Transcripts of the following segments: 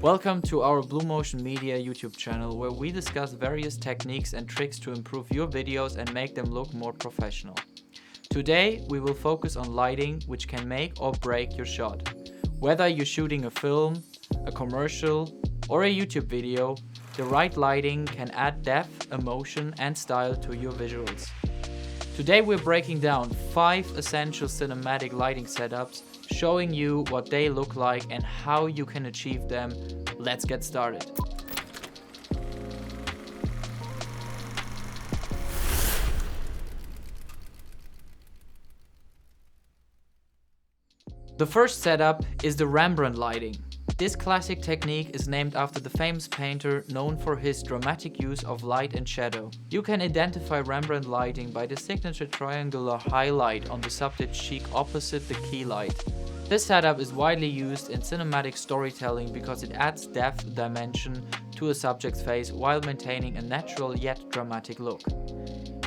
Welcome to our Blue Motion Media YouTube channel, where we discuss various techniques and tricks to improve your videos and make them look more professional. Today we will focus on lighting, which can make or break your shot. Whether you're shooting a film, a commercial or a YouTube video, the right lighting can add depth, emotion and style to your visuals. Today we're breaking down 5 essential cinematic lighting setups, showing you what they look like and how you can achieve them. Let's get started. The first setup is the Rembrandt lighting. This classic technique is named after the famous painter known for his dramatic use of light and shadow. You can identify Rembrandt lighting by the signature triangular highlight on the subject cheek opposite the key light. This setup is widely used in cinematic storytelling because it adds depth dimension to a subject's face while maintaining a natural yet dramatic look.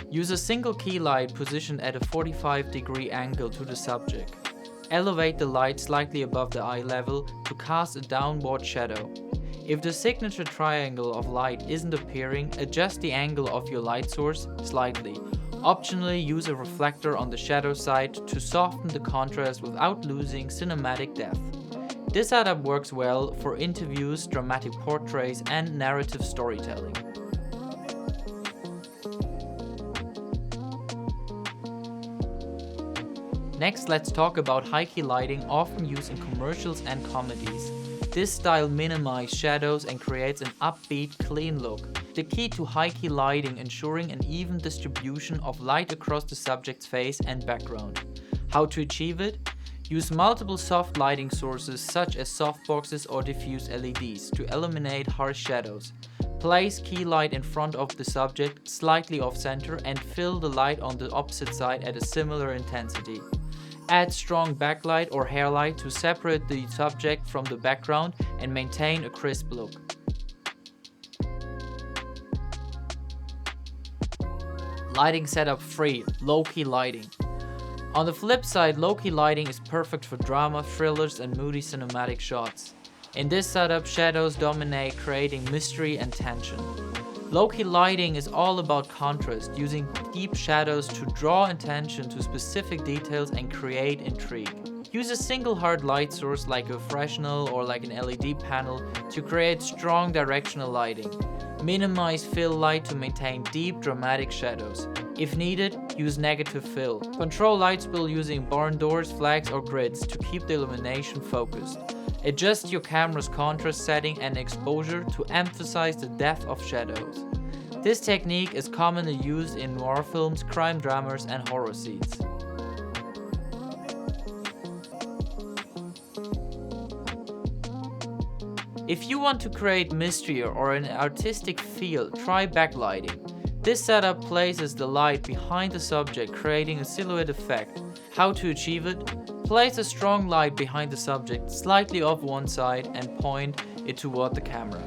Use a single key light positioned at a 45-degree angle to the subject. Elevate the light slightly above the eye level to cast a downward shadow. If the signature triangle of light isn't appearing, adjust the angle of your light source slightly. Optionally, use a reflector on the shadow side to soften the contrast without losing cinematic depth. This setup works well for interviews, dramatic portraits, and narrative storytelling. Next, let's talk about high key lighting, often used in commercials and comedies. This style minimizes shadows and creates an upbeat, clean look. The key to high key lighting ensuring an even distribution of light across the subject's face and background. How to achieve it? Use multiple soft lighting sources such as softboxes or diffuse LEDs to eliminate harsh shadows. Place key light in front of the subject, slightly off center, and fill the light on the opposite side at a similar intensity. Add strong backlight or hair light to separate the subject from the background and maintain a crisp look. Lighting setup 3. Low-key lighting. On the flip side, low-key lighting is perfect for drama, thrillers and moody cinematic shots. In this setup, shadows dominate, creating mystery and tension. Low-key lighting is all about contrast, using deep shadows to draw attention to specific details and create intrigue. Use a single hard light source like a Fresnel or like an LED panel to create strong directional lighting. Minimize fill light to maintain deep dramatic shadows. If needed, use negative fill. Control light spill using barn doors, flags or grids to keep the illumination focused. Adjust your camera's contrast setting and exposure to emphasize the depth of shadows. This technique is commonly used in noir films, crime dramas and horror scenes. If you want to create mystery or an artistic feel, try backlighting. This setup places the light behind the subject, creating a silhouette effect. How to achieve it? Place a strong light behind the subject, slightly off one side, and point it toward the camera.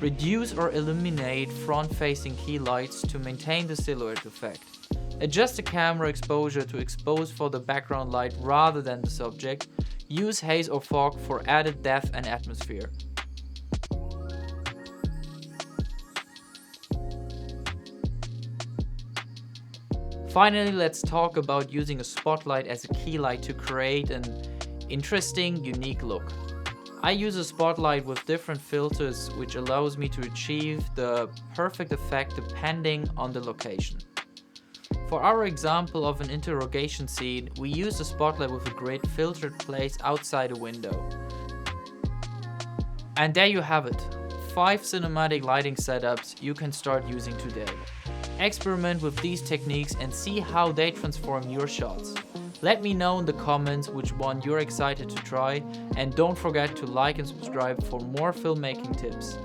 Reduce or eliminate front-facing key lights to maintain the silhouette effect. Adjust the camera exposure to expose for the background light rather than the subject. Use haze or fog for added depth and atmosphere. Finally, let's talk about using a spotlight as a key light to create an interesting, unique look. I use a spotlight with different filters, which allows me to achieve the perfect effect depending on the location. For our example of an interrogation scene, we use a spotlight with a grid filtered placed outside a window. And there you have it, 5 cinematic lighting setups you can start using today. Experiment with these techniques and see how they transform your shots. Let me know in the comments which one you're excited to try, and don't forget to like and subscribe for more filmmaking tips.